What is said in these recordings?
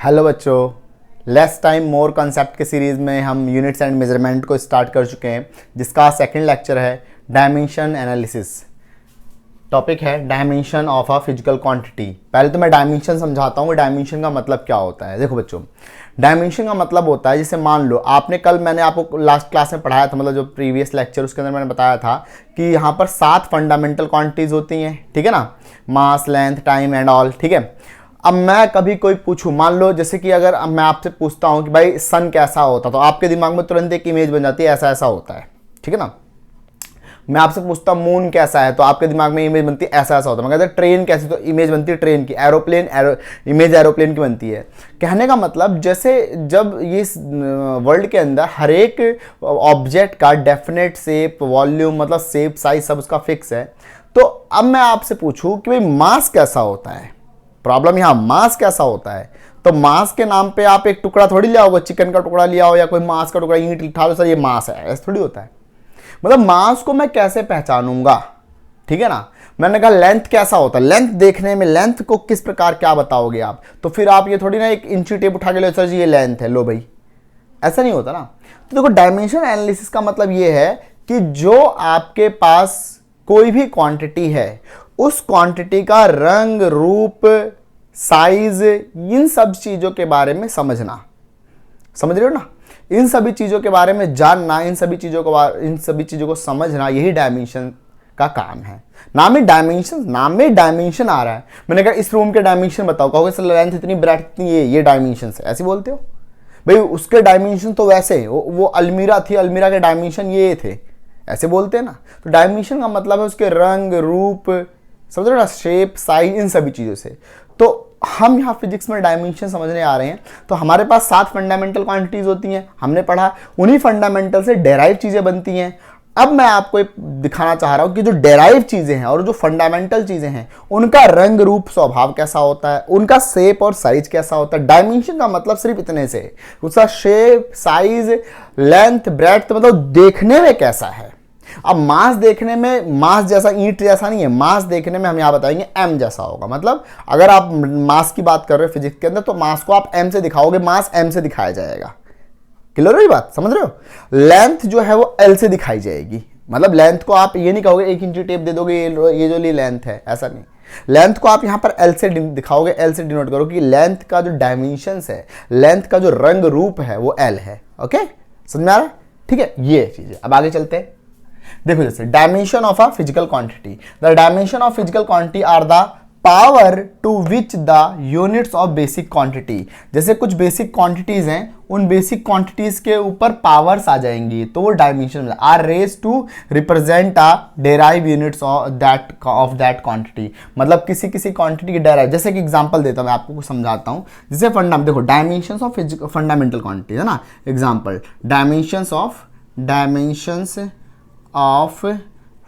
Hello बच्चों, less time more concept के series में हम यूनिट्स एंड मेजरमेंट को स्टार्ट कर चुके हैं, जिसका सेकंड लेक्चर है डायमेंशन एनालिसिस। टॉपिक है dimension of a physical quantity. पहले तो मैं डायमेंशन समझाता हूँ कि डायमेंशन का मतलब क्या होता है। देखो बच्चों, डायमेंशन का मतलब होता है, जैसे मान लो आपने कल मैंने आपको लास्ट क्लास में पढ़ाया था, मतलब जो प्रीवियस लेक्चर उसके अंदर मैंने बताया था कि यहाँ पर 7 फंडामेंटल क्वांटिटीज होती हैं, ठीक है ना, मास, लेंथ, टाइम एंड ऑल, ठीक है। अब मैं कभी कोई पूछूं, मान लो जैसे कि अगर मैं आपसे पूछता हूं कि भाई सन कैसा होता, तो आपके दिमाग में तुरंत एक इमेज बन जाती है, ऐसा ऐसा होता है, ठीक है ना। मैं आपसे पूछता हूं मून कैसा है, तो आपके दिमाग में इमेज बनती है ऐसा ऐसा होता है। मैं कहता ट्रेन कैसी, तो इमेज बनती है ट्रेन की। एरोप्लेन, इमेज एरोप्लेन की बनती है। कहने का मतलब जैसे जब ये वर्ल्ड के अंदर हर एक ऑब्जेक्ट का डेफिनेट शेप, वॉल्यूम, मतलब शेप, साइज सब उसका फिक्स है, तो अब मैं आपसे पूछूं कि भाई मास कैसा होता है। प्रॉब्लम यहाँ मास कैसा होता है, तो मास के नाम पे आप एक टुकड़ा थोड़ी ले आओगे, चिकन का टुकड़ा लिया हो या कोई मांस का टुकड़ा, ईंट उठा लो सर ये मास है, ऐसा थोड़ी होता है। मतलब मास को मैं कैसे पहचानूंगा, ठीक है ना। मैंने कहा लेंथ कैसा होता है, लेंथ देखने में, लेंथ को किस प्रकार क्या बताओगे आप, तो फिर आप ये थोड़ी ना एक इंची टेप उठा के लो सर जी ये लेंथ है, लो भाई, ऐसा नहीं होता ना। तो देखो डायमेंशन एनालिसिस का मतलब ये है कि जो आपके पास कोई भी क्वांटिटी है, उस क्वांटिटी का रंग, रूप, साइज, इन सब चीजों के बारे में समझना। समझ रहे हो ना, इन सभी चीजों के बारे में जानना, इन सभी चीजों को समझना, यही डायमेंशन का काम है। नाम में डायमेंशन आ रहा है। मैंने कहा इस रूम के डायमेंशन बताओ, कहोगे सर लेंथ इतनी, ब्रेड्थ इतनी, ये डायमेंशन है, ऐसे बोलते हो भाई। उसके डायमेंशन तो वैसे, वो अलमीरा थी, अलमीरा के डायमेंशन ये थे, ऐसे बोलते हैं ना। तो डायमेंशन का मतलब है उसके रंग, रूप, समझ रहे हो ना, शेप, साइज, इन सभी चीजों से। तो हम यहाँ फिजिक्स में डायमेंशन समझने आ रहे हैं, तो हमारे पास 7 फंडामेंटल क्वांटिटीज होती हैं, हमने पढ़ा। उन्हीं फंडामेंटल से डेराइव चीजें बनती हैं। अब मैं आपको एक दिखाना चाह रहा हूं कि जो डेराइव चीजें हैं और जो फंडामेंटल चीजें हैं, उनका रंग, रूप, स्वभाव कैसा होता है, उनका शेप और साइज कैसा होता है। डायमेंशन का मतलब सिर्फ इतने से, उसका शेप, साइज, लेंथ, ब्रेड्थ, मतलब देखने में कैसा है। अब मास देखने में, मास जैसा ईंट जैसा नहीं है, मास देखने में हम यहां बताएंगे एम जैसा होगा। मतलब अगर आप मास की बात कर रहे हो फिजिक्स के अंदर, तो मास को आप एम से दिखाओगे, मास एम से दिखाया जाएगा। क्लियर है बात, समझ रहे हो। लेंथ जो है वो एल से दिखाई जाएगी। मतलब लेंथ को आप ये नहीं कहोगे 1 इंची टेप दे दोगे ये जो लेंथ है, ऐसा नहीं। लेंथ को आप यहां पर एल से दिखाओगे, एल से डिनोट करो कि लेंथ का जो डायमेंशंस है, लेंथ का जो रंग रूप है वो एल है। ओके, समझ में आ रहा है, ठीक है। ये चीज है। अब आगे चलते हैं। देखो जैसे dimension of a physical quantity, the dimension of physical quantity are the power to which the units of basic quantity. जैसे कुछ बेसिक क्वांटिटीज हैं, उन बेसिक क्वांटिटीज के ऊपर पावर्स आ जाएंगी, तो वो dimension are raise to represent a derive units of that quantity. मतलब किसी किसी क्वांटिटी की डेराइव, जैसे कि एग्जांपल देता हूं मैं आपको, कुछ समझाता हूं। जैसे देखो डायमेंशंस ऑफ फंडामेंटल क्वांटिटी है ना। एग्जांपल डायमेंशंस ऑफ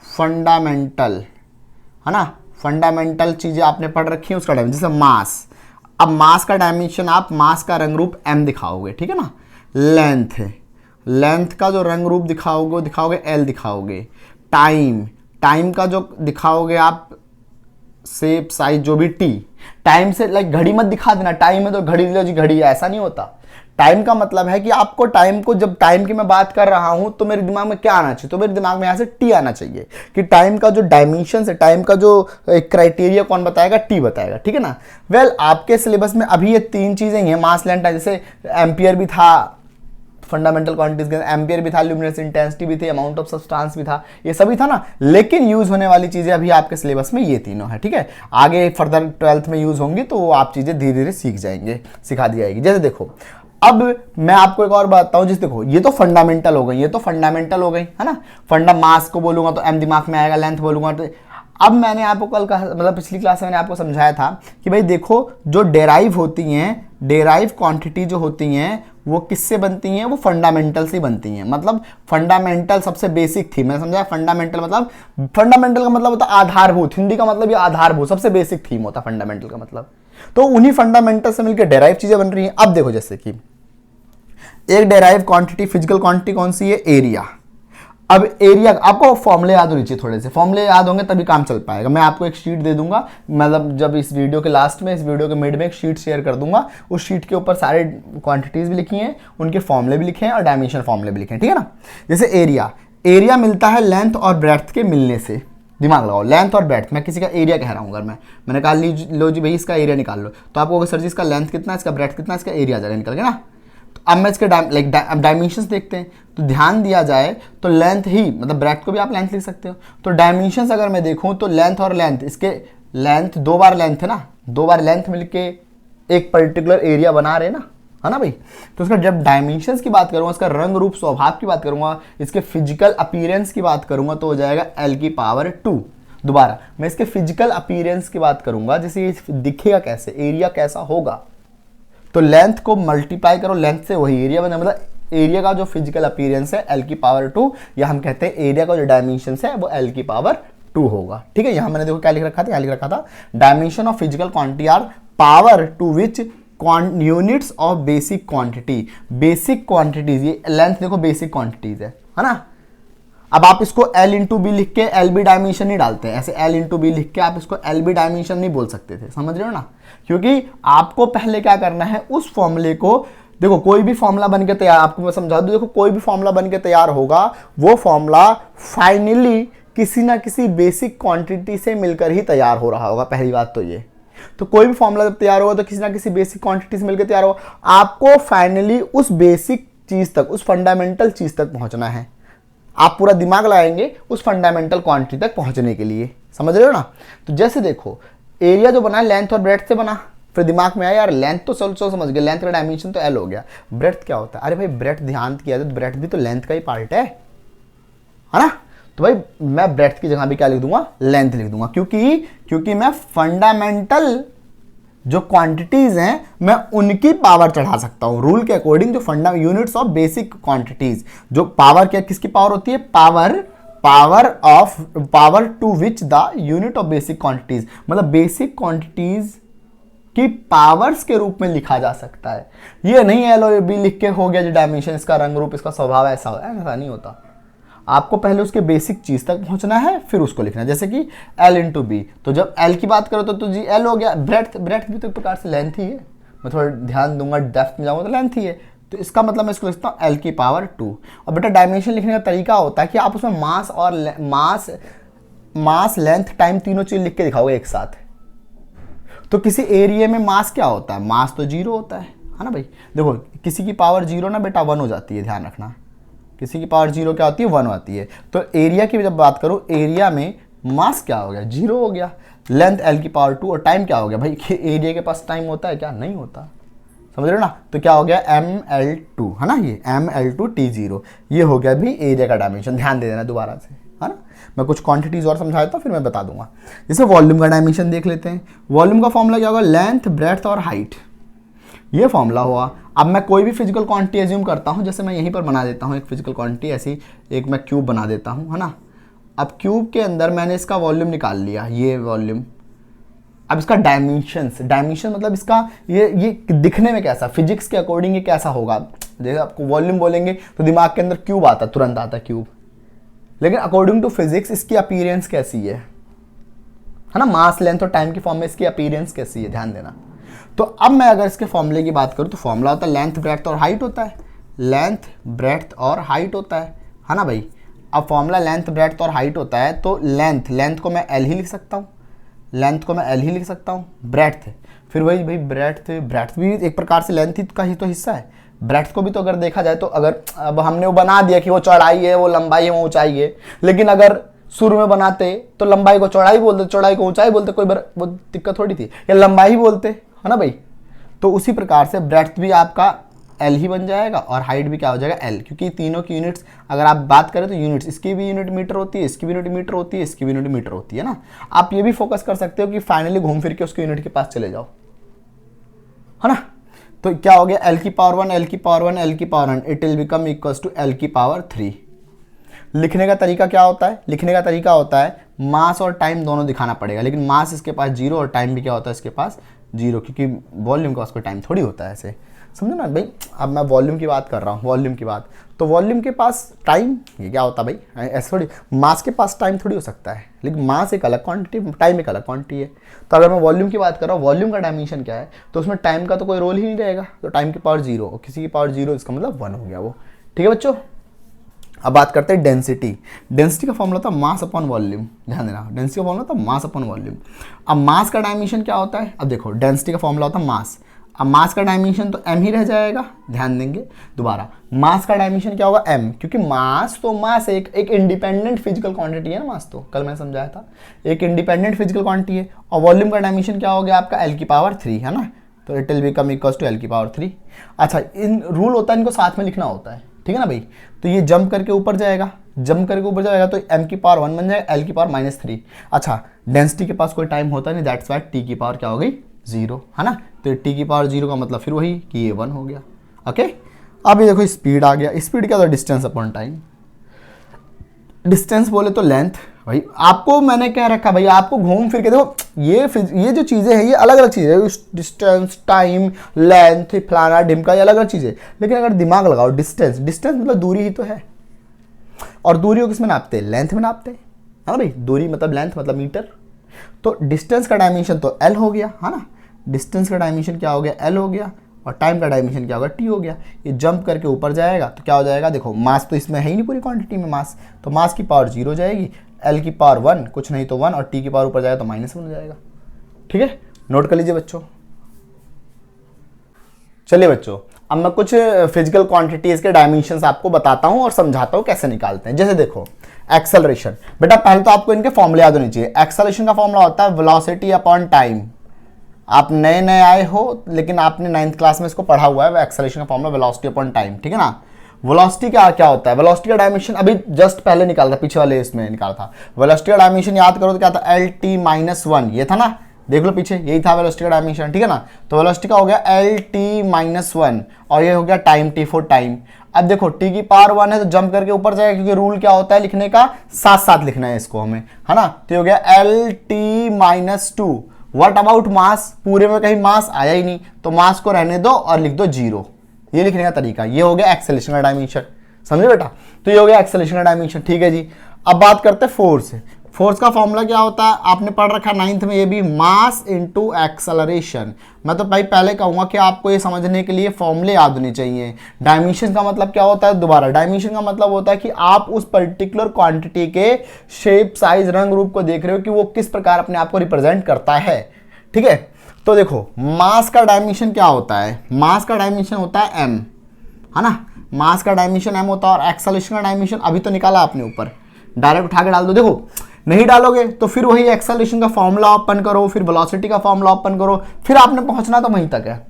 फंडामेंटल, है ना, फंडामेंटल चीजें आपने पढ़ रखी है, उसका डायमेंशन, जैसे मास। अब मास का डायमेंशन आप मास का रंग रूप एम दिखाओगे, ठीक है ना। लेंथ का जो रंग रूप दिखाओगे एल दिखाओगे। टाइम का जो दिखाओगे आप शेप, साइज, जो भी टी। टाइम से लाइक घड़ी मत दिखा देना, टाइम है तो घड़ी लो जी घड़ी, ऐसा नहीं होता। टाइम का मतलब है कि आपको टाइम को, जब टाइम की मैं बात कर रहा हूं तो मेरे दिमाग में क्या आना चाहिए, तो मेरे दिमाग में यहां से टी आना चाहिए कि टाइम का जो डायमेंशन है, टाइम का जो क्राइटेरिया कौन बताएगा, टी बताएगा, ठीक है ना। वेल आपके सिलेबस में अभी ये 3 चीजें ही हैं, मास, लेंथ, जैसे एम्पियर भी था फंडामेंटल क्वांटिटीज के, एम्पियर भी था, ल्यूमिनस इंटेंसिटी भी थी, अमाउंट ऑफ सब्सटेंस भी था, ये सभी था ना। लेकिन यूज होने वाली चीजें अभी आपके सिलेबस में ये तीनों है, ठीक है। आगे फर्दर 12th में यूज होंगी तो आप चीजें धीरे धीरे सिखा दी जाएगी। जैसे देखो, अब मैं आपको एक और बात बताऊं, जिस देखो ये तो फंडामेंटल हो गई, है ना। मास को बोलूंगा तो एम दिमाग में आएगा, लेंथ बोलूंगा तो। अब मैंने आपको कल कहा, मतलब पिछली क्लास में मैंने आपको समझाया था कि भाई देखो जो डेराइव होती हैं, डेराइव क्वांटिटी जो होती हैं वो किससे बनती हैं, वो फंडामेंटल से बनती हैं। मतलब फंडामेंटल सबसे बेसिक थी, मैंने समझाया। फंडामेंटल का मतलब होता है आधारभूत, हिंदी का मतलब ये आधारभूत, सबसे बेसिक थीम होता है फंडामेंटल का मतलब। तो उन्हीं फंडामेंटल से मिलकर डेराइव चीजें बन रही हैं। अब देखो जैसे कि एक डेराइव क्वांटिटी, फिजिकल क्वांटिटी कौन सी है, एरिया। अब एरिया, आपको फॉर्मूले याद होने चाहिए, थोड़े से फॉर्मूले याद होंगे तभी काम चल पाएगा। मैं आपको एक शीट दे दूंगा, मतलब जब इस वीडियो के लास्ट में, इस वीडियो के मिड में एक शीट शेयर कर दूंगा, उस शीट के ऊपर सारे क्वांटिटीज भी लिखी हैं, उनके फॉर्मूले भी लिखे हैं और डायमेंशन फॉर्मूले भी लिखे हैं, ठीक है ना। जैसे एरिया मिलता है लेंथ और ब्रेड्थ के मिलने से। दिमाग लगाओ, लेंथ और ब्रेड्थ, मैं किसी का एरिया कह रहा हूँ, अगर मैंने कहा लो जी भाई इसका एरिया निकाल लो, तो आपको सर जी इसका लेंथ कितना, इसका ब्रेड्थ कितना, इसका एरिया जाएगा निकल गया ना। तो अब मैं इसके डायमेंशंस देखते हैं, तो ध्यान दिया जाए तो लेंथ ही, मतलब ब्रेड्थ को भी आप लेंथ लिख सकते हो। तो डायमेंशंस अगर मैं देखूँ तो लेंथ और लेंथ, इसके लेंथ 2 बार लेंथ है ना, 2 बार लेंथ मिलके एक पर्टिकुलर एरिया बना रहे ना, है ना भाई। तो उसका जब डायमेंशंस की बात करूंगा, इसका रंग रूप स्वभाव की बात करूंगा, इसके फिजिकल अपीयरेंस की बात करूंगा, तो हो जाएगा L की पावर 2। दोबारा मैं इसके फिजिकल अपीयरेंस की बात करूंगा, जैसे ये दिखेगा कैसे, एरिया कैसा होगा, तो लेंथ को मल्टीप्लाई करो लेंथ से, वही एरिया बना, मतलब एरिया का जो फिजिकल अपीयरेंस है L की पावर 2, या हम कहते हैं एरिया का जो डायमेंशंस है वो L की पावर 2 होगा, ठीक है। यहां मैंने देखो क्या लिख रखा था, यहाँ लिख रखा था dimension of physical quantity are power to which units of basic quantity. Basic quantities, ये लेंथ देखो बेसिक क्वांटिटीज है ना। अब आप इसको L इंटू बी लिख के L बी डायमेंशन नहीं डालते हैं, ऐसे L इंटू बी लिख के आप इसको L बी डायमेंशन नहीं बोल सकते थे, समझ रहे हो ना। क्योंकि आपको पहले क्या करना है, उस फॉर्मूले को देखो, कोई भी फॉर्मूला बन के तैयार, आपको मैं समझा दूं, देखो कोई भी फॉर्मूला बन के तैयार होगा, वो फॉर्मूला फाइनली किसी ना किसी बेसिक क्वांटिटी से मिलकर ही तैयार हो रहा होगा, पहली बात तो ये। तो कोई भी फॉर्मूला जब तैयार होगा तो किसी ना किसी बेसिक क्वांटिटी से मिलकर तैयार होगा। आपको फाइनली उस बेसिक चीज तक, उस फंडामेंटल चीज तक पहुंचना है। आप पूरा दिमाग लगाएंगे उस फंडामेंटल क्वांटिटी तक पहुंचने के लिए, समझ रहे हो ना। तो जैसे देखो एरिया जो बना लेंथ और ब्रेड्थ से बना, फिर दिमाग में आया यार लेंथ तो चलो समझ गए, लेंथ का डायमेंशन तो L हो गया, ब्रेड्थ क्या होता है, अरे भाई ब्रेड्थ ध्यान किया तो ब्रेड्थ भी तो लेंथ का ही पार्ट है ना। तो भाई मैं ब्रेड्थ की जगह भी क्या लिख दूंगा, लेंथ लिख दूंगा, क्योंकि मैं फंडामेंटल जो क्वांटिटीज हैं मैं उनकी पावर चढ़ा सकता हूं रूल के अकॉर्डिंग। जो फंडा यूनिट्स ऑफ बेसिक क्वांटिटीज, जो पावर क्या किसकी पावर होती है, power to which the unit of basic quantities, मतलब बेसिक क्वांटिटीज की पावर्स के रूप में लिखा जा सकता है। ये नहीं L और B लिख के हो गया जो डायमेंशन, इसका रंग रूप, इसका स्वभाव ऐसा नहीं होता। आपको पहले उसके बेसिक चीज तक पहुंचना है, फिर उसको लिखना है। जैसे कि L इंटू बी, तो जब L की बात करो तो जी L हो गया, ब्रेड्थ भी तो एक प्रकार से लेंथ ही है। मैं थोड़ा ध्यान दूंगा, डेप्थ में जाऊंगा तो लेंथ ही है, तो इसका मतलब मैं इसको लिखता हूँ L की पावर 2। और बेटा डायमेंशन लिखने का तरीका होता है कि आप उसमें मास और मास लेंथ टाइम तीनों चीज लिख के दिखाओगे एक साथ। तो किसी एरिया में मास क्या होता है, मास तो 0 होता है ना भाई। देखो किसी की पावर 0 ना बेटा 1 हो जाती है, ध्यान रखना, किसी की पावर 0 क्या होती है, 1 आती है। तो एरिया की जब बात करूं, एरिया में मास क्या हो गया, 0 हो गया, लेंथ L की पावर 2, और टाइम क्या हो गया भाई, एरिया के पास टाइम होता है क्या, नहीं होता, समझ रहे हो ना। तो क्या हो गया ML2, है ना, ये ML2 T0, ये हो गया भी एरिया का डायमेंशन। ध्यान दे देना दोबारा से, है ना। मैं कुछ क्वांटिटीज और समझा देता हूं, फिर मैं बता दूंगा। जैसे वॉल्यूम का डायमेंशन देख लेते हैं। वॉल्यूम का फॉर्मूला क्या होगा, लेंथ ब्रेड्थ और हाइट, ये फॉर्मूला हुआ। अब मैं कोई भी फिजिकल क्वांटिटी एज्यूम करता हूं, जैसे मैं यहीं पर बना देता हूं एक फिजिकल क्वांटिटी, ऐसी एक मैं क्यूब बना देता हूं, है ना। अब क्यूब के अंदर मैंने इसका वॉल्यूम निकाल लिया, ये वॉल्यूम। अब इसका डायमेंशन मतलब इसका ये दिखने में कैसा, फिजिक्स के अकॉर्डिंग ये कैसा होगा। जैसे आपको वॉल्यूम बोलेंगे तो दिमाग के अंदर क्यूब आता, तुरंत आता क्यूब, लेकिन अकॉर्डिंग टू फिजिक्स इसकी अपीयरेंस कैसी है ना, मास लेंथ और टाइम की फॉर्म में इसकी अपीयरेंस कैसी है, ध्यान देना। तो अब मैं अगर इसके फॉर्मूले की बात करूं तो फॉर्मूला होता है लेंथ ब्रेड्थ और हाइट होता है, लेंथ ब्रेड्थ और हाइट होता है ना भाई। अब फॉर्मूला लेंथ ब्रेड्थ और हाइट होता है, तो लेंथ को मैं L ही लिख सकता हूँ, ब्रेड्थ फिर वही भाई ब्रेड्थ भी एक प्रकार से लेंथ का ही तो हिस्सा है। ब्रेड्थ को भी तो अगर देखा जाए तो, अगर अब हमने वो बना दिया कि वो चौड़ाई है, वो लंबाई है, वो ऊंचाई है, लेकिन अगर शुरू में बनाते तो लंबाई को चौड़ाई बोलते, चौड़ाई को ऊंचाई बोलते, कोई वो दिक्कत थोड़ी थी, या लंबाई ही बोलते, है ना भाई। तो उसी प्रकार से ब्रेड्थ भी आपका L ही बन जाएगा और हाइट भी क्या हो जाएगा L, क्योंकि तीनों की यूनिट्स अगर आप बात करें तो यूनिट्स, इसकी भी यूनिट मीटर होती है, इसकी भी यूनिट मीटर होती है, इसकी भी यूनिट मीटर होती है ना। आप ये भी फोकस कर सकते हो कि फाइनली घूम फिर के उसके यूनिट के पास चले जाओ, है ना। तो क्या हो गया, L की पावर 1, L की पावर 1, L की power 1, it will become equals to L की पावर 3। लिखने का तरीका क्या होता है, लिखने का तरीका होता है मास और टाइम दोनों दिखाना पड़ेगा, लेकिन मास इसके पास 0 और टाइम भी क्या होता है इसके पास जीरो, क्योंकि वॉल्यूम का उसको टाइम थोड़ी होता है ऐसे, समझो ना भाई। अब मैं वॉल्यूम की बात कर रहा हूँ, वॉल्यूम की बात, तो वॉल्यूम के पास टाइम ये क्या होता है भाई, ऐसे थोड़ी। मास के पास टाइम थोड़ी हो सकता है, लेकिन मास एक अलग क्वांटिटी, टाइम एक अलग क्वांटिटी है। तो अगर मैं वॉल्यूम की बात कर रहा हूँ, वॉल्यूम का डायमेंशन क्या है, तो उसमें टाइम का तो कोई रोल ही नहीं रहेगा, तो टाइम की पावर जीरो और किसी की पावर जीरो, इसका मतलब 1 हो गया वो। ठीक है बच्चों। अब बात करते हैं डेंसिटी। डेंसिटी का फॉर्मूला था मास अपॉन वॉल्यूम, ध्यान देना, डेंसिटी का फॉर्मूला था मास अपॉन वॉल्यूम। अब मास का डायमेंशन क्या होता है, अब देखो डेंसिटी का फॉर्मूला होता है मास, अब मास का डायमेंशन तो m ही रह जाएगा, ध्यान देंगे दोबारा, मास का डायमेंशन क्या होगा m, क्योंकि मास तो मास एक इंडिपेंडेंट फिजिकल क्वांटिटी है ना, मास तो कल मैंने समझाया था एक इंडिपेंडेंट फिजिकल क्वांटिटी है। और वॉल्यूम का डायमेंशन क्या हो गया आपका l की पावर 3 है ना, तो it will become equals to l की पावर 3। अच्छा, इन रूल होता है, इनको साथ में लिखना होता है, ठीक है ना भाई। तो ये जंप करके ऊपर जाएगा, जंप करके ऊपर जाएगा तो m की पावर 1 बन जाएगा, l की पावर -3। अच्छा, डेंसिटी के पास कोई टाइम होता नहीं, दैट्स वाई t की पावर क्या हो गई, 0 है ना। तो t की पावर 0 का मतलब फिर वही कि ये 1 हो गया। ओके, अब ये देखो स्पीड आ गया, स्पीड क्या था, डिस्टेंस अपॉन टाइम। डिस्टेंस बोले तो लेंथ, भाई आपको मैंने क्या रखा भाई, आपको घूम फिर के देखो, ये जो चीज़ें हैं ये अलग अलग चीज़ें हैं, डिस्टेंस, टाइम, लेंथ, फलाना ढिमका, ये अलग अलग चीज़ें। लेकिन अगर दिमाग लगाओ, डिस्टेंस, डिस्टेंस मतलब दूरी ही तो है, और दूरी को किस में नापते हैं, लेंथ में नापते हैं, है ना भाई। दूरी मतलब लेंथ मतलब मीटर। तो डिस्टेंस का डायमेंशन तो l हो गया, है ना, डिस्टेंस का डायमेंशन क्या हो गया, l हो गया, और टाइम का डायमेंशन क्या होगा, t हो गया। ये जंप करके ऊपर जाएगा तो क्या हो जाएगा, देखो मास तो इसमें है ही नहीं पूरी क्वांटिटी में मास, तो मास की पावर 0 हो जाएगी, l की पावर 1 कुछ नहीं तो 1, और t की पावर ऊपर जाएगा तो -1 हो जाएगा। ठीक है, नोट कर लीजिए बच्चों। चलिए बच्चों, अब मैं कुछ फिजिकल क्वांटिटीज के डायमेंशंस आपको बताता हूं और समझाता हूं कैसे निकालते हैं। जैसे देखो एक्सेलरेशन, बेटा पहले तो आपको इनके फॉर्मूले याद होने चाहिए। एक्सेलरेशन का फॉर्मूला होता है वेलोसिटी अपॉन टाइम। आप नए नए आए हो लेकिन आपने 9th क्लास में इसको पढ़ा हुआ है, एक्सेलरेशन का फॉर्मूला वेलोसिटी अपॉन टाइम, ठीक है ना। वेलोसिटी का क्या होता है, वेलोसिटी का डायमेंशन अभी जस्ट पहले निकाला था, पीछे वाले इसमें निकाला था। वेलोसिटी का डायमेंशन याद करो तो क्या था, LT-1, ये था ना, देख लो पीछे यही था वेलोसिटी का डायमेंशन, ठीक है ना। तो वेलोसिटी का हो गया LT-1 और ये हो गया टाइम T फॉर टाइम। अब देखो t की पावर 1 है तो जंप करके ऊपर जाएगा, क्योंकि रूल क्या होता है लिखने का, साथ साथ लिखना है इसको हमें, है ना। तो हो गया LT-2। व्हाट अबाउट मास, पूरे में कहीं मास आया ही नहीं, तो मास को रहने दो और लिख दो 0। ये लिखने का तरीका, ये हो गया एक्सेलरेशन का डायमेंशन, समझे बेटा। तो ये हो गया एक्सेलरेशन का डायमेंशन, ठीक है जी। अब बात करते हैं फोर्स। फोर्स का फॉर्मूला क्या होता है, आपने पढ़ रखा है 9th में, ये भी मास इनटू एक्सेलरेशन। मैं तो भाई पहले कहूंगा कि आपको ये समझने के लिए फॉर्मूले याद होने चाहिए। डायमेंशन का मतलब क्या होता है, दोबारा डायमेंशन का मतलब होता है कि आप उस पर्टिकुलर क्वांटिटी के शेप, साइज, रंग, रूप को देख रहे हो कि वो किस प्रकार अपने आप को रिप्रेजेंट करता है, ठीक है। तो देखो मास का डायमेंशन क्या होता है, मास का डायमेंशन होता है m, है ना, मास का डायमेंशन m होता है। और एक्सेलरेशन का डायमेंशन अभी तो निकाला आपने ऊपर, डायरेक्ट उठा के डाल दो। देखो नहीं डालोगे तो फिर वही एक्सेलरेशन का फॉर्मूला ओपन करो, फिर वेलोसिटी का फॉर्मूला ओपन करो, फिर आपने पहुंचना तो वहीं तक है,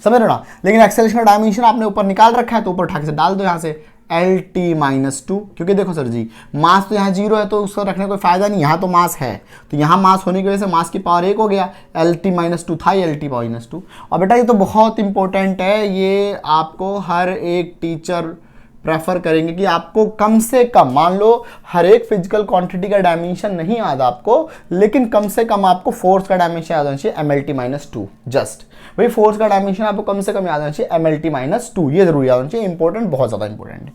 समझ रहे हो ना। लेकिन एक्सेलरेशन का डायमेंशन आपने ऊपर निकाल रखा है तो ऊपर उठा के डाल दो यहाँ से LT-2, क्योंकि देखो सर जी मास तो यहाँ 0 है तो उसको रखने का कोई फायदा नहीं, यहाँ तो मास है, तो यहाँ मास होने की वजह से मास की पावर 1 हो गया, LT-2 था, LT-2। और बेटा ये तो बहुत इंपॉर्टेंट है, ये आपको हर एक टीचर प्रेफर करेंगे कि आपको कम से कम, मान लो हर एक फिजिकल क्वांटिटी का डायमेंशन नहीं याद आपको, लेकिन कम से कम आपको फोर्स का डायमेंशन याद होना चाहिए, MLT-2। जस्ट भाई फोर्स का डायमेंशन आपको कम से कम याद होना चाहिए, MLT-2, ये जरूर याद होना चाहिए, इंपॉर्टेंट, बहुत ज्यादा इंपॉर्टेंट है।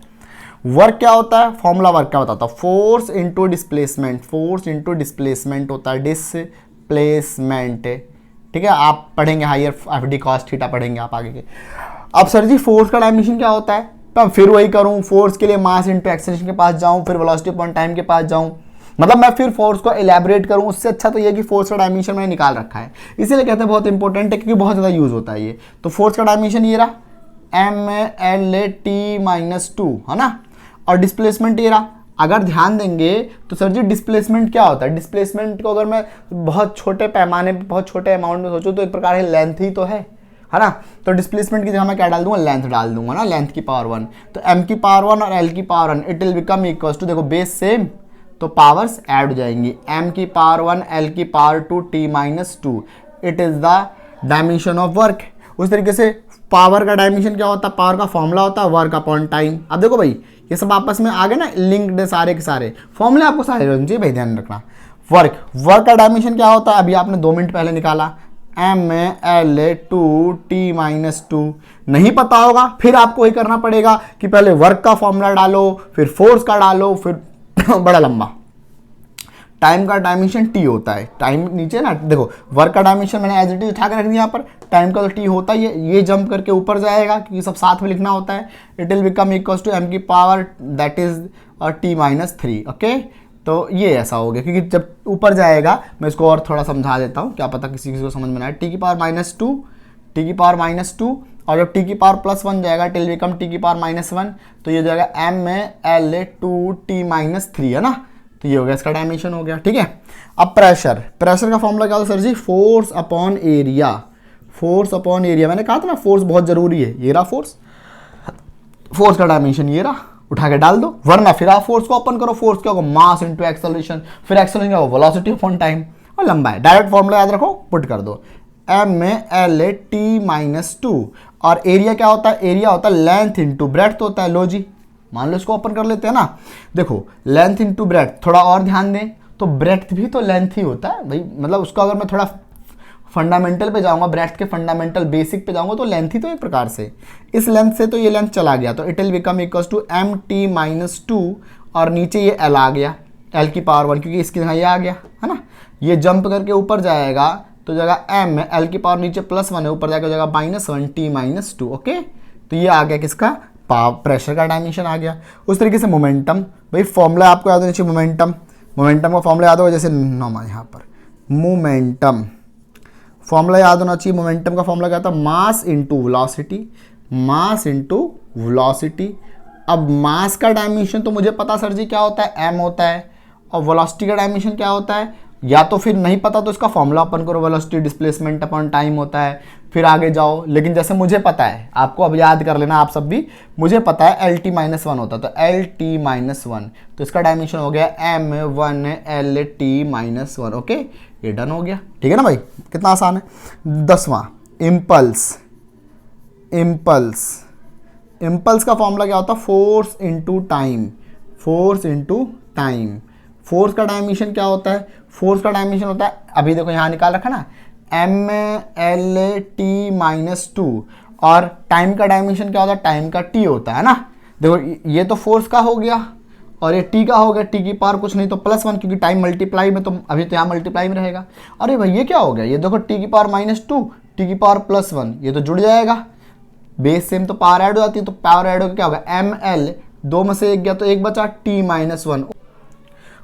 वर्क क्या होता है, फॉर्मूला वर्क क्या होता है, force into displacement, force into displacement होता है, डिस्प्लेसमेंट, ठीक है। आप पढ़ेंगे हायर FD cos थीटा पढ़ेंगे आप आगे के। अब सर जी फोर्स का डायमेंशन क्या होता है, तो फिर वही करूं, फोर्स के लिए मास इंटू एक्सेलरेशन के पास जाऊं, फिर वेलोसिटी अपॉन टाइम के पास जाऊं, मतलब मैं फिर फोर्स को एलैबोरेट करूं। उससे अच्छा तो ये कि फोर्स का डायमेंशन मैंने निकाल रखा है, इसीलिए कहते हैं बहुत इंपॉर्टेंट है, क्योंकि बहुत ज़्यादा यूज होता है ये। तो फोर्स का डायमेंशन ये रहा MLT-2, है ना, और डिस्प्लेसमेंट ये रहा। अगर ध्यान देंगे तो सर जी डिस्प्लेसमेंट क्या होता है, डिस्प्लेसमेंट को अगर मैं बहुत छोटे पैमाने पे, बहुत छोटे अमाउंट में सोचूं तो एक प्रकार है लेंथ ही तो है ना। तो डिस्प्लेसमेंट की जगह मैं क्या डाल दूंगा, लेंथ डाल दूंगा ना, लेंथ की पावर 1। तो m की पावर 1 और l की power 1, it will become equals to, देखो बेस सेम तो पावर्स ऐड हो जाएंगी, m की पावर 1 l की power 2 T-2, it is the dimension of work. उस तरीके से पावर का डायमेंशन क्या होता है, पावर का फॉर्मूला होता है वर्क अपॉन टाइम। अब देखो भाई ये सब आपस में आ गए ना, लिंक्ड है सारे के सारे, फॉर्मूले आपको सारे होने चाहिए भाई, ध्यान रखना। वर्क का डायमेंशन क्या होता है, अभी आपने 2 मिनट पहले निकाला, ml/2t-2। नहीं पता होगा फिर आपको ही करना पड़ेगा कि पहले वर्क का फॉर्मूला डालो, फिर फोर्स का डालो, फिर बड़ा लंबा। टाइम का डायमेंशन टी होता है, टाइम नीचे ना देखो, वर्क का डायमेंशन मैंने एज इट इज उठा के रख दिया यहाँ पर, टाइम का तो टी होता ही है, ये जंप करके ऊपर जाएगा क्योंकि सब साथ में लिखना होता है। It will become equals to m की power that is t-3। Okay, तो ये ऐसा हो गया क्योंकि जब ऊपर जाएगा, मैं इसको और थोड़ा समझा देता हूँ, क्या पता किसी किसी को समझ में ना आए। टी की पावर -2 और जब टी की पावर +1 जाएगा, टिल बिकम टी की पावर -1, तो ये जाएगा ml/2t-3 है ना। तो ये हो गया, इसका डायमेंशन हो गया। ठीक है, अब प्रेशर का फॉर्मूला क्या होता है sir ji? Force upon area. मैंने कहा था ना फोर्स बहुत जरूरी है। ये रहा फोर्स का डायमेंशन, ये रहा, उठा के डाल दो, वरना फिर आप फोर्स को ओपन करो। फोर्स क्या होगा? मास इनटू एक्सेलरेशन, फिर एक्सेलरेशन क्या होगा? वेलोसिटी अपॉन टाइम, और लंबा है। डायरेक्ट फॉर्मूला याद रखो, पुट कर दो ml/t-2। और एरिया क्या होता है? एरिया होता है लेंथ इनटू ब्रेड्थ होता है। लो जी, मान लो इसको ओपन कर लेते हैं ना। देखो, लेंथ इनटू ब्रेड्थ, थोड़ा और ध्यान दें तो ब्रेड्थ भी तो लेंथ ही होता है भाई। मतलब उसको अगर मैं थोड़ा फंडामेंटल पे जाऊंगा, ब्रेड्थ के फंडामेंटल बेसिक पे जाऊंगा, तो लेंथ ही तो एक प्रकार से, इस लेंथ से तो ये लेंथ चला गया, तो it will become equals to mt-2, और नीचे ये l आ गया, l की पावर 1, क्योंकि इसके यहाँ ये आ गया है ना। ये जंप करके ऊपर जाएगा तो जगह m, l की पावर नीचे +1 है, ऊपर जाएगा जगह -1t-2। ओके, तो ये आ गया किसका? प्रेशर का डायमेंशन आ गया। उस तरीके से मोमेंटम, भाई फॉर्मूला आपको याद होना चाहिए। मोमेंटम का फॉर्मूला याद होगा, जैसे नॉर्मल यहाँ पर मोमेंटम फॉर्मूला याद होना चाहिए। मोमेंटम का फॉर्मूला क्या था? Mass into velocity. अब मास का डायमेंशन तो मुझे पता सर जी क्या होता है? m होता है। और वेलोसिटी का डायमेंशन क्या होता है? या तो फिर नहीं पता तो इसका फॉर्मूला अपन करो, वेलोसिटी डिस्प्लेसमेंट अपॉन टाइम होता है, फिर आगे जाओ। लेकिन जैसे मुझे पता है, आपको अब याद कर लेना आप सब भी, मुझे पता है LT-1 होता है, तो LT-1, तो इसका डायमेंशन हो गया m1LT-1। ओके, ये डन हो गया। ठीक है ना भाई, कितना आसान है। 10वां, इम्पल्स का फॉर्मूला क्या होता है? Force into time. फोर्स का डायमेंशन क्या होता है? फोर्स का डायमेंशन होता है, अभी देखो यहाँ निकाल रखा ना, ml/t-2। और टाइम का डायमेंशन क्या होता है? टाइम का t होता है ना। देखो, ये तो फोर्स का हो गया और ये t का हो गया। t की पावर कुछ नहीं तो +1, क्योंकि टाइम मल्टीप्लाई में, तो अभी तो यहाँ मल्टीप्लाई में रहेगा। अरे भाई ये क्या हो गया? ये देखो, t की पावर -2, t की पावर +1, ये तो जुड़ जाएगा, बेस सेम, तो पावर ऐड हो जाती है। तो पावर ऐड होकर क्या होगा? ml, 2 में से 1 गया तो 1 बचा, t-1।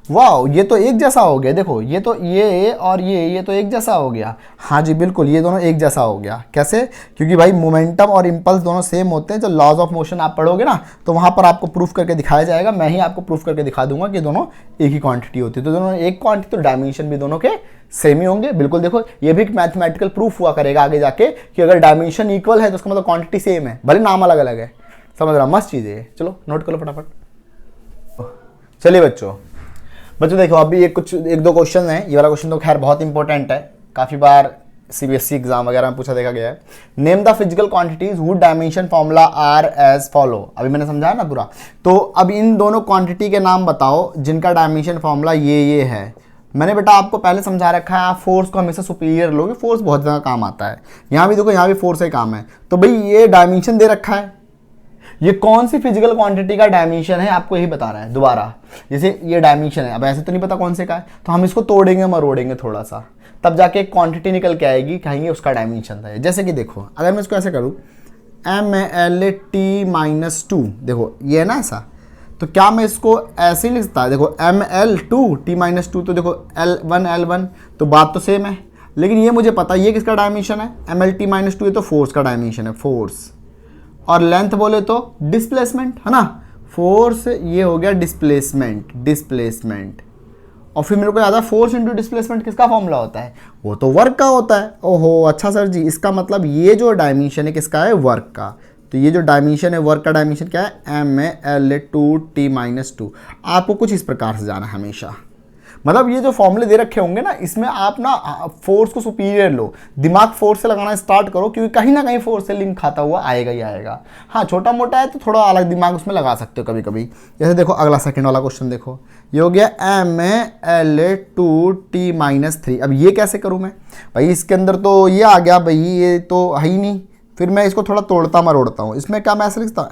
वाह, ये तो एक जैसा हो गया। देखो, ये तो ये और ये तो एक जैसा हो गया। हाँ जी बिल्कुल, ये दोनों एक जैसा हो गया। कैसे? क्योंकि भाई मोमेंटम और इम्पल्स दोनों सेम होते हैं। जब लॉज ऑफ मोशन आप पढ़ोगे ना, तो वहाँ पर आपको प्रूफ करके दिखाया जाएगा। मैं ही आपको प्रूफ करके दिखा दूंगा कि दोनों एक ही क्वांटिटी होती है। तो दोनों एक क्वांटिटी, तो डायमेंशन भी दोनों के सेम ही होंगे। बिल्कुल, देखो ये भी एक मैथमेटिकल प्रूफ हुआ करेगा आगे जाके कि अगर डायमेंशन इक्वल है तो उसका मतलब क्वांटिटी सेम है, भले नाम अलग अलग है। समझ रहा? मस्त चीज़ है। चलो नोट कर लो फटाफट। चलिए बच्चों देखो, अभी एक दो क्वेश्चन हैं। ये वाला क्वेश्चन तो खैर बहुत इंपॉर्टेंट है, काफ़ी बार CBSE एग्जाम वगैरह में पूछा देखा गया है। Name the physical quantities whose dimension formula are as follow. अभी मैंने समझाया ना पूरा। तो अब इन दोनों क्वांटिटी के नाम बताओ जिनका डायमेंशन फॉर्मूला ये है। मैंने बेटा आपको पहले समझा रखा है, आप फोर्स को हमेशा सुपीरियर लोगे, फोर्स बहुत ज़्यादा काम आता है। यहाँ भी देखो, यहाँ भी फोर्स का काम है। तो भाई ये डायमेंशन दे रखा है, ये कौन सी फिजिकल क्वांटिटी का डायमेंशन है आपको यही बता रहा है। दोबारा, जैसे ये डायमेंशन है, अब ऐसे तो नहीं पता कौन से का है, तो हम इसको तोड़ेंगे मरोड़ेंगे थोड़ा सा, तब जाके एक क्वांटिटी निकल के आएगी, कहेंगे उसका डायमेंशन था। जैसे कि देखो, अगर मैं इसको ऐसे करूँ ml/t-2, देखो ये है ना ऐसा, तो क्या मैं इसको ऐसे ही लिखता? देखो ml/t-2, तो देखो L1 तो बात तो सेम है। लेकिन ये मुझे पता ये किसका डायमेंशन है? ml/t-2, ये तो फोर्स का डायमेंशन है, फोर्स। और लेंथ बोले तो डिस्प्लेसमेंट है ना, फोर्स ये हो गया डिस्प्लेसमेंट। और फिर मेरे को याद है फोर्स इंटू डिस्प्लेसमेंट किसका फॉर्मूला होता है? वो तो वर्क का होता है। ओहो अच्छा सर जी, इसका मतलब ये जो डायमेंशन है किसका है? वर्क का। तो ये जो डायमेंशन है वर्क का डायमेंशन क्या है? ml/2t-2। आपको कुछ इस प्रकार से जाना है हमेशा। मतलब ये जो फॉर्मूले दे रखे होंगे ना, इसमें आप ना फोर्स को सुपीरियर लो, दिमाग फोर्स से लगाना स्टार्ट करो, क्योंकि कहीं ना कहीं फोर्स से लिंक खाता हुआ आएगा ही आएगा। हाँ छोटा मोटा है तो थोड़ा अलग दिमाग उसमें लगा सकते हो कभी कभी। जैसे देखो अगला सेकंड वाला क्वेश्चन देखो, ये हो गया Ma2T-3। अब ये कैसे करूँ मैं भाई, इसके अंदर तो ये आ गया भाई, ये तो है ही नहीं, फिर मैं इसको थोड़ा तोड़ता मरोड़ता हूँ। इसमें क्या मैं ऐसे लिखता हूँ,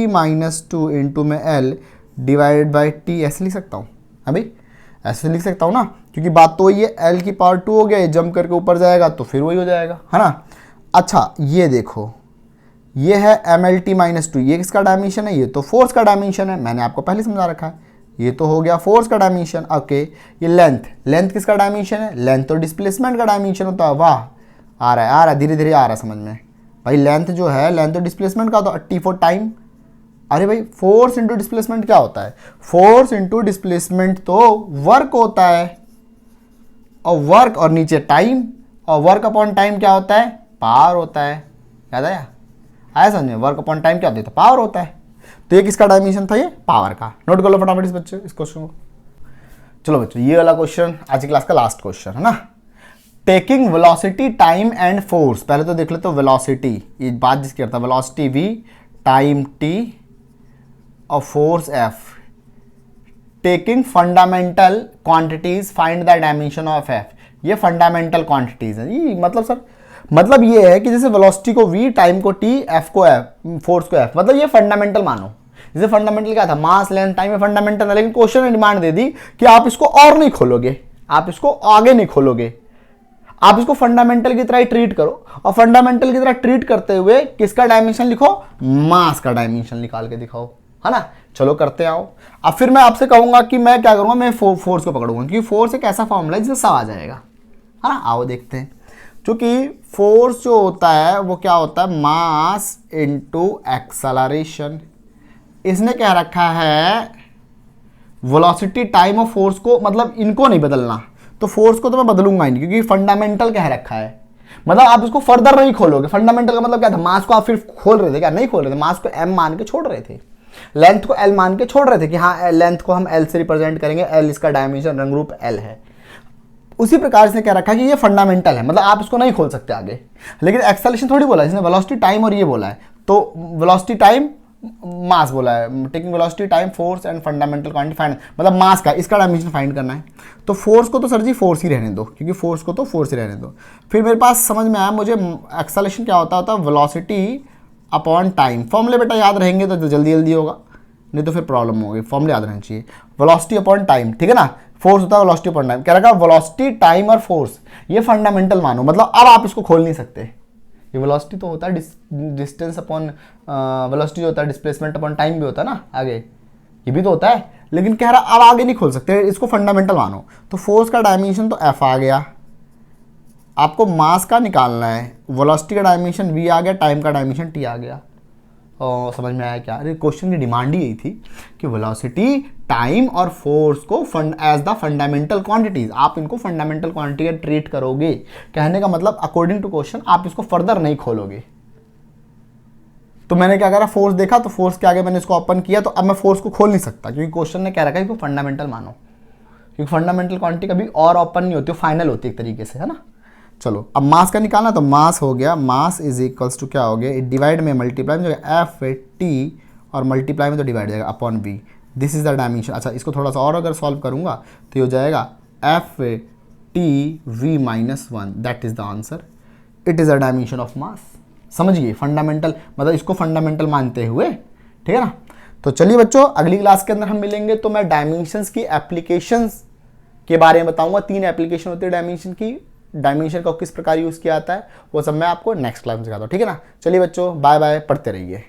Ma2 इंटू में L डिवाइडेड बाई T, ऐसे लिख सकता हूँ। अभी ऐसे लिख सकता हूँ ना, क्योंकि बात तो ये L की पावर 2 हो गया, ये जंप करके ऊपर जाएगा तो फिर वही हो जाएगा, है ना। अच्छा ये देखो, ये है MLT-2, ये किसका डायमेंशन है, ये तो फोर्स का डायमेंशन है, मैंने आपको पहले समझा रखा है। ये तो हो गया फोर्स का डायमेंशन। ओके, ये लेंथ किसका डायमेंशन है, लेंथ तो डिस्प्लेसमेंट का डायमेंशन होता है। वाह, आ रहा है धीरे धीरे आ रहा है समझ में भाई। लेंथ जो है, लेंथ तो डिस्प्लेसमेंट का होता है, T4 टाइम। अरे भाई फोर्स इंटू डिस्प्लेसमेंट क्या होता है, फोर्स इंटू डिस्प्लेसमेंट तो वर्क होता है, और वर्क और नीचे टाइम, और वर्क अपॉन टाइम क्या होता है, पावर होता है। याद आया समझे, वर्क अपॉन टाइम क्या होता है, पावर होता है। तो ये किसका डायमेंशन था, ये पावर का। नोट कर लो फटाफट इस बच्चे इस क्वेश्चन को। चलो बच्चों, ये वाला क्वेश्चन आज की क्लास का लास्ट क्वेश्चन है ना। Taking velocity, time and force, पहले तो देख लेते हो वेलोसिटी, ये बात जिसकी करता है, वेलोसिटी v, टाइम t और force f। Taking fundamental quantities, find the dimension of f। ये फंडामेंटल क्वांटिटीज है। ये मतलब सर, मतलब ये है कि जैसे वेलोसिटी को v, टाइम को t, f को f, फोर्स को f, मतलब ये फंडामेंटल मानो। जैसे फंडामेंटल क्या था, मास लेंथ टाइम में फंडामेंटल था, लेकिन क्वेश्चन ने डिमांड दे दी कि आप इसको और नहीं खोलोगे, आप इसको आगे नहीं खोलोगे, आप इसको फंडामेंटल की तरह ही ट्रीट करो। और फंडामेंटल की तरह ट्रीट करते हुए किसका डायमेंशन लिखो, मास का डायमेंशन निकाल के दिखाओ, है ना। चलो करते आओ। अब फिर मैं आपसे कहूंगा कि मैं क्या करूंगा, मैं फोर्स को पकड़ूंगा, क्योंकि फोर्स एक ऐसा फॉर्मूला है जिसमें सब आ जाएगा, है ना। आओ देखते हैं। क्योंकि फोर्स जो होता है वो क्या होता है, मास इनटू एक्सेलरेशन। इसने क्या रखा है, वेलोसिटी, टाइम और फोर्स को, मतलब इनको नहीं बदलना। तो फोर्स को तो मैं बदलूंगा ही नहीं, क्योंकि फंडामेंटल कह रखा है। मतलब आप इसको फर्दर नहीं खोलोगे। फंडामेंटल का मतलब क्या था, मास को आप फिर खोल रहे थे क्या, नहीं खोल रहे थे, मास को m मान के छोड़ रहे थे, लेंथ को l मान के छोड़ रहे थे कि हाँ लेंथ को हम l से रिप्रेजेंट करेंगे, l इसका डायमेंशन, रंग रूप l है। उसी प्रकार से क्या रखा है कि ये फंडामेंटल है, मतलब आप इसको नहीं खोल सकते आगे। लेकिन एक्सेलरेशन थोड़ी बोला है, इसने वेलोसिटी, टाइम और ये बोला है, तो वेलोसिटी, टाइम, मास बोला है। Taking velocity, time, force and fundamental quantity find, मतलब मास का, इसका डायमेंशन फाइंड करना है। तो फोर्स को तो सर जी फोर्स ही रहने दो, क्योंकि फोर्स को तो फोर्स ही रहने दो। फिर मेरे पास समझ में आया मुझे एक्सेलरेशन क्या होता है, वेलोसिटी अपॉन टाइम। फॉर्मूले बेटा याद रहेंगे तो जल्दी जल्दी होगा, नहीं तो फिर प्रॉब्लम होगी। फॉर्मूले याद रहने चाहिए, वेलोसिटी अपॉन टाइम, ठीक है ना। फोर्स होता है वेलोसिटी अपॉन टाइम। क्या रखा, वेलोसिटी, टाइम और फोर्स, ये फंडामेंटल मानो, मतलब अब आप इसको खोल नहीं सकते। ये वेलोसिटी तो होता है डिस्टेंस अपॉन, वेलोसिटी जो होता है डिस्प्लेसमेंट अपॉन टाइम भी होता है ना आगे, ये भी तो होता है। लेकिन कह रहा अब आगे नहीं खोल सकते, इसको फंडामेंटल मानो। तो फोर्स का डायमेंशन तो f आ गया, आपको मास का निकालना है, वेलोसिटी का डायमेंशन v आ गया, टाइम का डायमेंशन t आ गया। और समझ में आया क्या, अरे क्वेश्चन की डिमांड ही यही थी कि वेलोसिटी, टाइम और फोर्स को एज द फंडामेंटल क्वांटिटीज, आप इनको फंडामेंटल क्वांटिटी ट्रीट करोगे। कहने का मतलब अकॉर्डिंग टू क्वेश्चन आप इसको फर्दर नहीं खोलोगे। तो मैंने क्या करा, फोर्स देखा तो फोर्स के आगे मैंने इसको ओपन किया, तो अब मैं फोर्स को खोल नहीं सकता, क्योंकि क्वेश्चन ने क्या रखा है कि फंडामेंटल मानो, क्योंकि फंडामेंटल क्वांटिटी कभी और ओपन नहीं होती, फाइनल होती है एक तरीके से, है ना। चलो अब मास का निकालना, तो मास हो गया, मास इज इक्वल्स टू क्या हो गया, डिवाइड में मल्टीप्लाई में एफ टी, और मल्टीप्लाई में तो डिवाइड जाएगा upon B. This is the dimension. अच्छा इसको थोड़ा सा और अगर सॉल्व करूंगा तो ये हो जाएगा F T V minus 1, that is the answer. It is the dimension of mass. समझिए फंडामेंटल, मतलब इसको फंडामेंटल मानते हुए, ठीक है ना। तो चलिए बच्चों, अगली क्लास के अंदर हम मिलेंगे, तो मैं डायमेंशंस की एप्लीकेशंस के बारे में बताऊंगा। 3 एप्लीकेशन होती है डायमेंशन की, डायमेंशन का किस प्रकार यूज किया जाता है वो सब मैं आपको नेक्स्ट क्लास में सिखाता हूँ, ठीक है ना। चलिए बच्चों, बाय बाय, पढ़ते रहिए।